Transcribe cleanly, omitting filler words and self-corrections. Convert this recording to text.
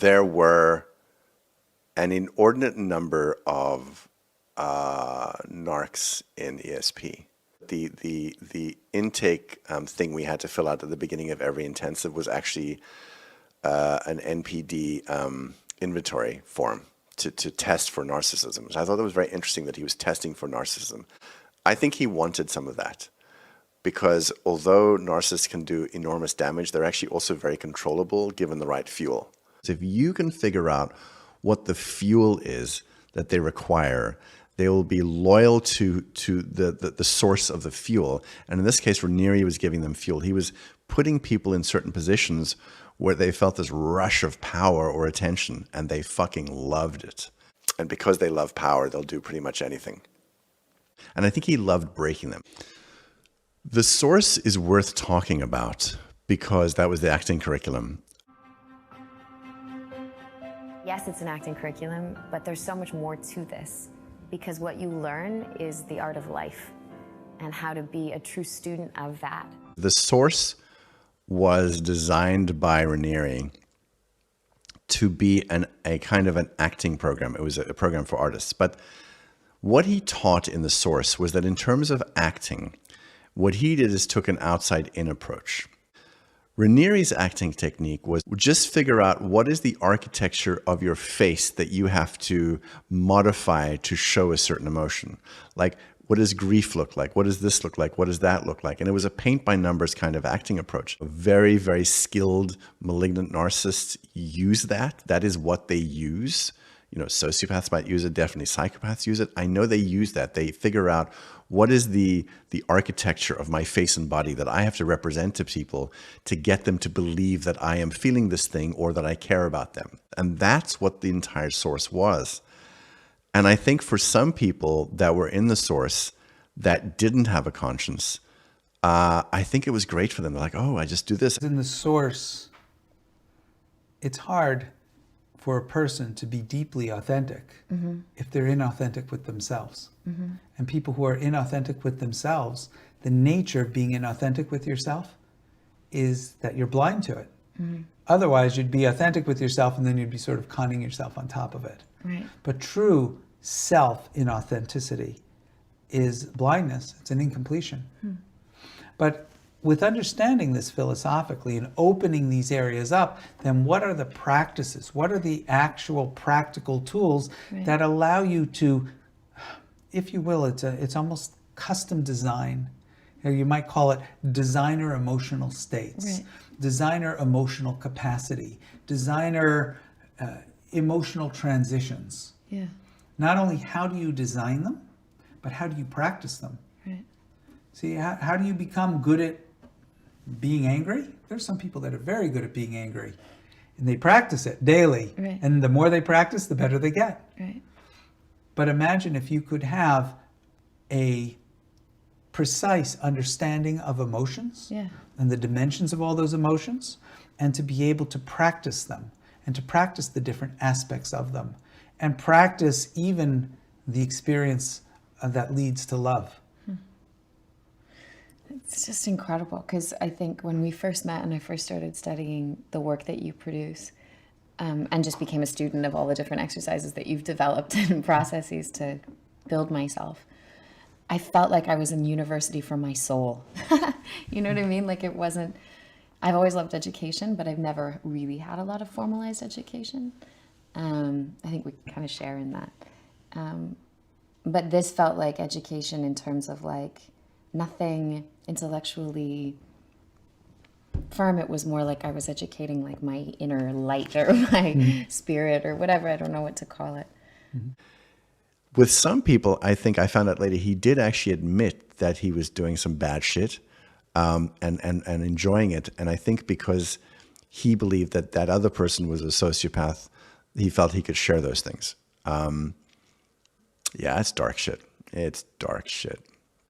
there were an inordinate number of narcs in ESP. The intake thing we had to fill out at the beginning of every intensive was actually an NPD inventory form to test for narcissism. I thought that was very interesting that he was testing for narcissism. I think he wanted some of that, because although narcissists can do enormous damage, they're actually also very controllable given the right fuel. So if you can figure out what the fuel is that they require, they will be loyal to the source of the fuel. And in this case, Raniere was giving them fuel. He was putting people in certain positions where they felt this rush of power or attention, and they fucking loved it. And because they love power, they'll do pretty much anything. And I think he loved breaking them. The source is worth talking about because that was the acting curriculum. Yes, it's an acting curriculum, but there's so much more to this, because what you learn is the art of life and how to be a true student of that. The source was designed by Raniere to be a kind of an acting program. It was a program for artists. But what he taught in the source was that in terms of acting, what he did is took an outside-in approach. Raniere's acting technique was just figure out what is the architecture of your face that you have to modify to show a certain emotion. Like, what does grief look like? What does this look like? What does that look like? And it was a paint by numbers kind of acting approach. Very, very skilled malignant narcissists use that. That is what they use. You know, sociopaths might use it, definitely psychopaths use it. I know they use that. They figure out what is the architecture of my face and body that I have to represent to people to get them to believe that I am feeling this thing or that I care about them. And that's what the entire source was. And I think for some people that were in the source that didn't have a conscience, I think it was great for them. They're like, oh, I just do this. In the source, it's hard for a person to be deeply authentic if they're inauthentic with themselves. And people who are inauthentic with themselves, the nature of being inauthentic with yourself is that you're blind to it. Otherwise, you'd be authentic with yourself and then you'd be sort of conning yourself on top of it. Right. But true self-inauthenticity is blindness. It's an incompletion. But with understanding this philosophically and opening these areas up, then what are the practices? What are the actual practical tools that allow you to, if you will, it's almost custom design. You might call it designer emotional states, designer emotional capacity, designer emotional transitions. Yeah. Not only how do you design them, but how do you practice them? Right. See, how do you become good at being angry? There's some people that are very good at being angry, and they practice it daily. Right. And the more they practice, the better they get. Right. But imagine if you could have a precise understanding of emotions and the dimensions of all those emotions, and to be able to practice them and to practice the different aspects of them and practice even the experience that leads to love. It's just incredible, because I think when we first met and I first started studying the work that you produce, and just became a student of all the different exercises that you've developed and processes to build myself, I felt like I was in university for my soul. You know what I mean? Like, it wasn't, I've always loved education, but I've never really had a lot of formalized education. I think we kind of share in that. But this felt like education in terms of like nothing intellectually firm. It was more like I was educating like my inner light or my spirit or whatever. I don't know what to call it. With some people, I think I found out later, he did actually admit that he was doing some bad shit and enjoying it. And I think because he believed that that other person was a sociopath, he felt he could share those things. Yeah, it's dark shit. It's dark shit.